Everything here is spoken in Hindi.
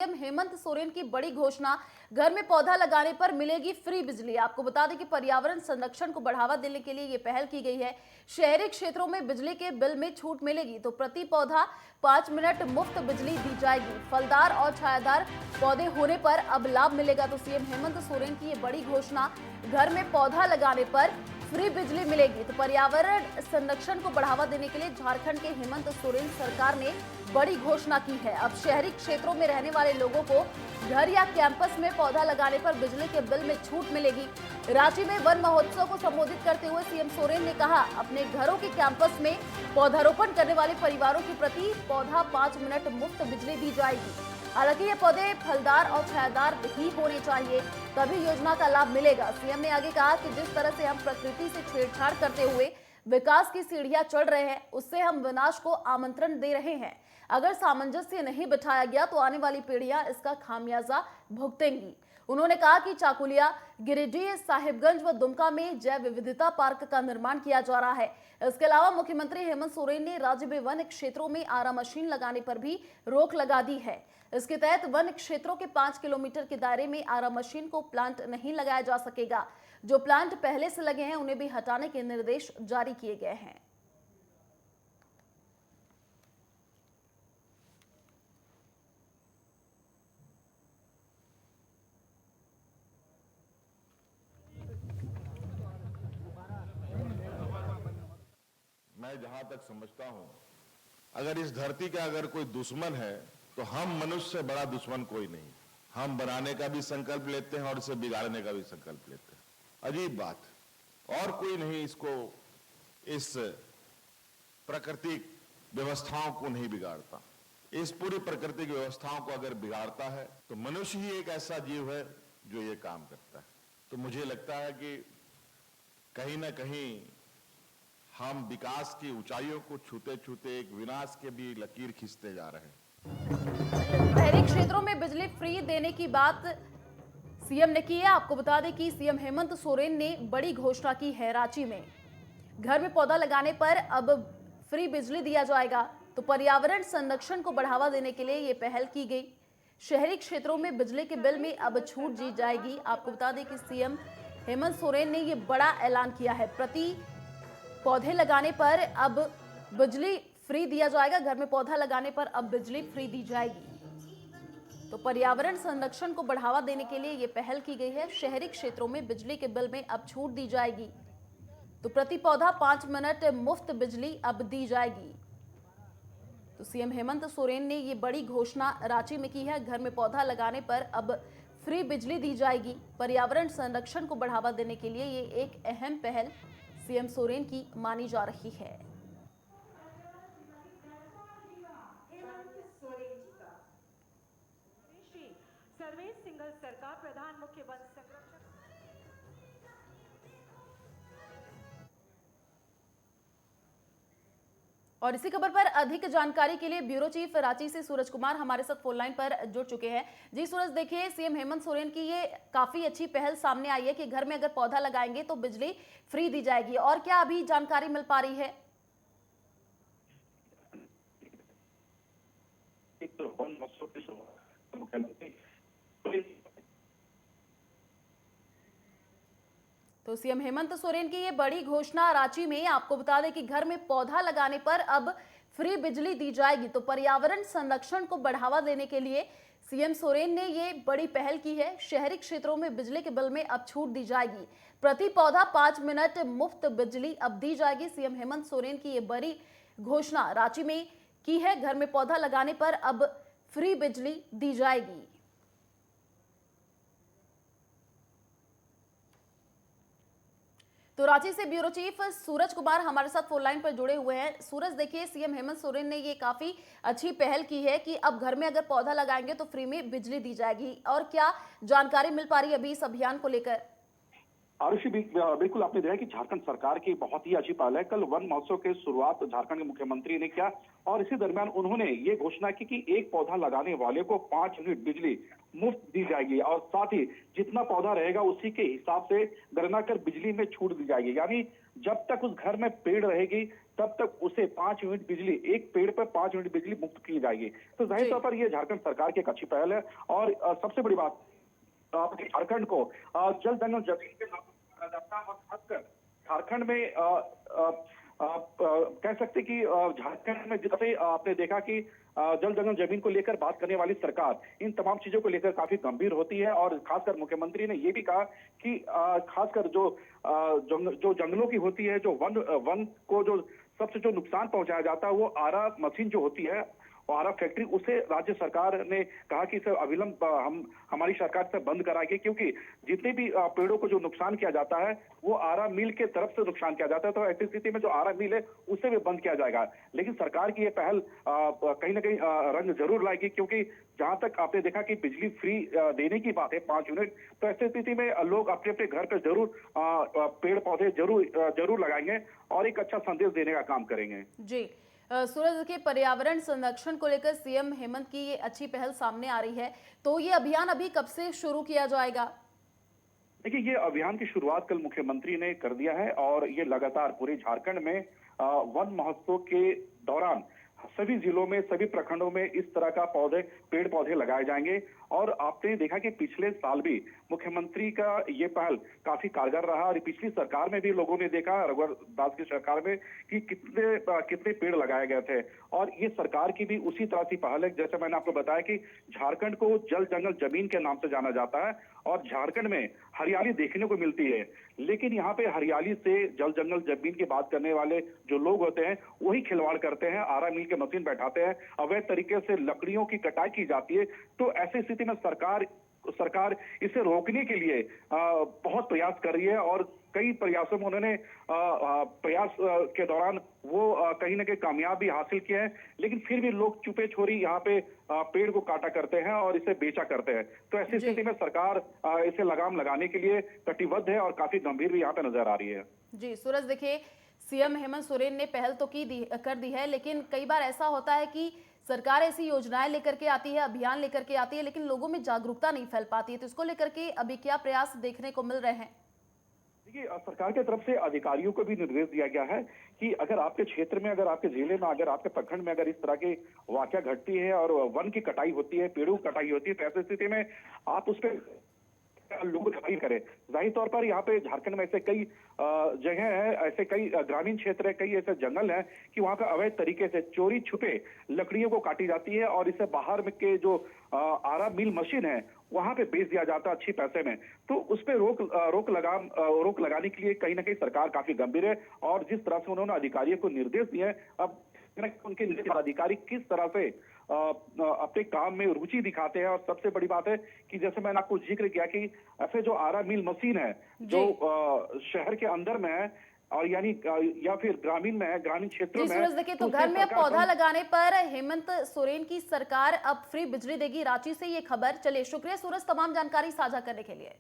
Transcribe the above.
सीएम हेमंत सोरेन की बड़ी घोषणा, घर में पौधा लगाने पर मिलेगी फ्री बिजली। आपको बता दें कि पर्यावरण संरक्षण को बढ़ावा देने के लिए ये पहल की गई है। शहरी क्षेत्रों में बिजली के बिल में छूट मिलेगी तो प्रति पौधा 5 मिनट मुफ्त बिजली दी जाएगी। फलदार और छायादार पौधे होने पर अब लाभ मिलेगा। तो सीएम हेमंत सोरेन की ये बड़ी घोषणा, घर में पौधा लगाने पर फ्री बिजली मिलेगी। तो पर्यावरण संरक्षण को बढ़ावा देने के लिए झारखंड के हेमंत सोरेन सरकार ने बड़ी घोषणा की है। अब शहरी क्षेत्रों में रहने वाले लोगों को घर या कैंपस में पौधा लगाने पर बिजली के बिल में छूट मिलेगी। रांची में वन महोत्सव को संबोधित करते हुए सीएम सोरेन ने कहा, अपने घरों के कैंपस में पौधारोपण करने वाले परिवारों की प्रति पौधा 5 मिनट मुफ्त बिजली दी जाएगी। हालांकि ये पौधे फलदार और छायादार ही होने चाहिए, तभी योजना का लाभ मिलेगा। सीएम ने आगे कहा कि जिस तरह से हम प्रकृति से छेड़छाड़ करते हुए विकास की सीढ़ियां चढ़ रहे हैं, उससे हम विनाश को आमंत्रण दे रहे हैं। अगर सामंजस्य नहीं बिठाया गया तो आने वाली पीढ़ियां इसका खामियाजा भुगतेंगी। उन्होंने कहा कि चाकुलिया, गिरिडीह, साहिबगंज व दुमका में जैव विविधता पार्क का निर्माण किया जा रहा है। इसके अलावा मुख्यमंत्री हेमंत सोरेन ने राज्य में वन क्षेत्रों में आरा मशीन लगाने पर भी रोक लगा दी है। इसके तहत वन क्षेत्रों के 5 किलोमीटर के दायरे में आरा मशीन को प्लांट नहीं लगाया जा सकेगा। जो प्लांट पहले से लगे हैं उन्हें भी हटाने के निर्देश जारी किए गए हैं। मैं जहां तक समझता हूं, अगर इस धरती का अगर कोई दुश्मन है तो हम मनुष्य से बड़ा दुश्मन कोई नहीं। हम बनाने का भी संकल्प लेते हैं और इसे बिगाड़ने का भी संकल्प लेते हैं। अजीब बात, और कोई नहीं इसको, इस प्राकृतिक व्यवस्थाओं को नहीं बिगाड़ता। इस पूरी प्राकृतिक व्यवस्थाओं को अगर बिगाड़ता है तो मनुष्य ही एक ऐसा जीव है जो ये काम करता है। तो मुझे लगता है कि कहीं ना कहीं हम विकास की ऊंचाइयों को छूते छूते एक विनाश के भी लकीर खींचते जा रहे हैं। शहरी क्षेत्रों में बिजली फ्री देने की बात सीएम ने की है। आपको बता दें कि सीएम हेमंत सोरेन ने बड़ी घोषणा की है। रांची में घर में पौधा लगाने पर अब फ्री बिजली दिया जाएगा। तो पर्यावरण संरक्षण को बढ़ावा देने के लिए ये पहल की गई। शहरी क्षेत्रों में बिजली के बिल में अब छूट दी जाएगी। आपको बता दें कि सीएम हेमंत सोरेन ने ये बड़ा ऐलान किया है। प्रति पौधे लगाने पर अब बिजली फ्री दिया जाएगा। घर में पौधा लगाने पर अब बिजली फ्री दी जाएगी। तो पर्यावरण संरक्षण को बढ़ावा देने के लिए यह पहल की गई है। शहरी क्षेत्रों में बिजली के बिल में अब छूट दी जाएगी। तो प्रति पौधा 5 मिनट मुफ्त बिजली अब दी जाएगी। तो सीएम हेमंत सोरेन ने यह बड़ी घोषणा रांची में की है। घर में पौधा लगाने पर अब फ्री बिजली दी जाएगी। पर्यावरण संरक्षण को बढ़ावा देने के लिए ये एक अहम पहल सीएम सोरेन की मानी जा रही है। सर्वेश सिंगल सरकार प्रधान मुख्य वन संरक्षक। और इसी खबर पर अधिक जानकारी के लिए ब्यूरो चीफ रांची से सूरज कुमार हमारे साथ फोन लाइन पर जुड़ चुके हैं। जी सूरज, देखिए सीएम हेमंत सोरेन की ये काफी अच्छी पहल सामने आई है कि घर में अगर पौधा लगाएंगे तो बिजली फ्री दी जाएगी, और क्या अभी जानकारी मिल पा रही है? तो सीएम हेमंत सोरेन की ये बड़ी घोषणा रांची में, आपको बता दें कि घर में पौधा लगाने पर अब फ्री बिजली दी जाएगी। तो पर्यावरण संरक्षण को बढ़ावा देने के लिए सीएम सोरेन ने ये बड़ी पहल की है। शहरी क्षेत्रों में बिजली के बिल में अब छूट दी जाएगी। प्रति पौधा 5 मिनट मुफ्त बिजली अब दी जाएगी। सीएम हेमंत सोरेन की ये बड़ी घोषणा रांची में की है। घर में पौधा लगाने पर अब फ्री बिजली दी जाएगी। तो रांची से ब्यूरो चीफ सूरज कुमार हमारे साथ फोन लाइन पर जुड़े हुए हैं। सूरज, देखिए सीएम हेमंत सोरेन ने ये काफी अच्छी पहल की है कि अब घर में अगर पौधा लगाएंगे तो फ्री में बिजली दी जाएगी, और क्या जानकारी मिल पा रही है अभी इस अभियान को लेकर? आरुषि, बिल्कुल आपने देखा कि झारखंड सरकार की बहुत ही अच्छी पहल है। कल वन महोत्सव की शुरुआत झारखंड के मुख्यमंत्री ने किया और इसी दरमियान उन्होंने ये घोषणा की कि एक पौधा लगाने वाले को 5 यूनिट बिजली मुफ्त दी जाएगी और साथ ही जितना पौधा रहेगा उसी के हिसाब से गणना कर बिजली में छूट दी जाएगी। यानी जब तक उस घर में पेड़ रहेगी तब तक उसे 5 यूनिट बिजली, एक पेड़ पर 5 यूनिट बिजली मुक्त की जाएगी। तो जाहिर जी। तौर पर ये झारखंड सरकार की एक अच्छी पहल है। और सबसे बड़ी बात, झारखंड को जल जंगल जमीन के नाम से जाना जाता है और खासकर झारखंड में कह सकते कि झारखंड में जैसे आपने देखा कि जल जंगल जमीन को लेकर बात करने वाली सरकार इन तमाम चीजों को लेकर काफी गंभीर होती है। और खासकर मुख्यमंत्री ने ये भी कहा कि खासकर जो जंगलों की होती है, जो वन को जो सबसे जो नुकसान पहुंचाया जाता है, वो आरा मशीन जो होती है, आरा फैक्ट्री, उसे राज्य सरकार ने कहा कि इसे अविलंब हमारी सरकार से बंद कराएगी, क्योंकि जितने भी पेड़ों को जो नुकसान किया जाता है वो आरा मिल के तरफ से नुकसान किया जाता है। तो ऐसी स्थिति में जो आरा मिल है उसे भी बंद किया जाएगा। लेकिन सरकार की ये पहल कहीं ना कहीं रंग जरूर लाएगी, क्योंकि जहां तक आपने देखा कि बिजली फ्री देने की बात है 5 यूनिट, तो ऐसी स्थिति में लोग अपने अपने घर पर जरूर पेड़ पौधे जरूर लगाएंगे और एक अच्छा संदेश देने का काम करेंगे। जी। सूरज के पर्यावरण संरक्षण को लेकर सीएम हेमंत की ये अच्छी पहल सामने आ रही है, तो ये अभियान अभी कब से शुरू किया जाएगा? देखिए, ये अभियान की शुरुआत कल मुख्यमंत्री ने कर दिया है और ये लगातार पूरे झारखंड में वन महोत्सव के दौरान सभी जिलों में, सभी प्रखंडों में इस तरह का पेड़ पौधे लगाए जाएंगे। और आपने देखा कि पिछले साल भी मुख्यमंत्री का ये पहल काफी कारगर रहा और पिछली सरकार में भी लोगों ने देखा, रघुवर दास की सरकार में, कि कितने पेड़ लगाए गए थे। और ये सरकार की भी उसी तरह की पहल है। जैसे मैंने आपको बताया कि झारखंड को जल जंगल जमीन के नाम से जाना जाता है और झारखंड में हरियाली देखने को मिलती है, लेकिन यहाँ पे हरियाली से जल जंगल जमीन की बात करने वाले जो लोग होते हैं वही खिलवाड़ करते हैं, आरा मिल के मशीन बैठाते हैं, अवैध तरीके से लकड़ियों की कटाई की जाती है। तो ऐसी स्थिति में सरकार इसे रोकने के लिए बहुत प्रयास कर रही है और कई प्रयासों में उन्होंने प्रयास के दौरान वो कहीं ना कहीं कामयाबी हासिल किए हैं। लेकिन फिर भी लोग चुपे छोरी यहाँ पे पेड़ को काटा करते हैं और इसे बेचा करते हैं। तो ऐसी स्थिति में सरकार इसे लगाम लगाने के लिए कटिबद्ध है और काफी गंभीर भी यहाँ पे नजर आ रही है। जी सूरज, देखिए सीएम हेमंत सोरेन ने पहल तो कर दी है, लेकिन कई बार ऐसा होता है कि सरकार ऐसी योजनाएं लेकर के आती है, अभियान लेकर के आती है, लेकिन लोगों में जागरूकता नहीं फैल पाती है। तो इसको लेकर के अभी क्या प्रयास देखने को मिल रहे हैं? देखिए, सरकार की तरफ से अधिकारियों को भी निर्देश दिया गया है कि अगर आपके क्षेत्र में, अगर आपके जिले में, अगर आपके प्रखंड में अगर इस तरह की वाकया घटती है और वन की कटाई होती है, पेड़ों की कटाई होती है, तो ऐसी स्थिति में आप उस पर लोग करें। जाहिर तौर पर यहाँ पे झारखंड में ऐसे कई जगह है, ऐसे कई ग्रामीण क्षेत्र है, कई ऐसे जंगल है कि वहाँ पे अवैध तरीके से चोरी छुपे लकड़ियों को काटी जाती है और इसे बाहर में के जो आरा मिल मशीन है वहां पे बेच दिया जाता है अच्छी पैसे में। तो उस पर रोक लगाने के लिए कहीं ना कहीं सरकार काफी गंभीर है। और जिस तरह से उन्होंने अधिकारियों को निर्देश दिए हैं, अब उनके अधिकारी किस तरह से अपने काम में रुचि दिखाते हैं। और सबसे बड़ी बात है कि जैसे मैंने आपको जिक्र किया कि ऐसे जो आरा मिल मशीन है जो शहर के अंदर में है और यानी या फिर ग्रामीण में है, ग्रामीण क्षेत्रों में है, देखिए, तो घर में अब पौधा लगाने पर हेमंत सोरेन की सरकार अब फ्री बिजली देगी। रांची से ये खबर। चलिए, शुक्रिया सूरज तमाम जानकारी साझा करने के लिए।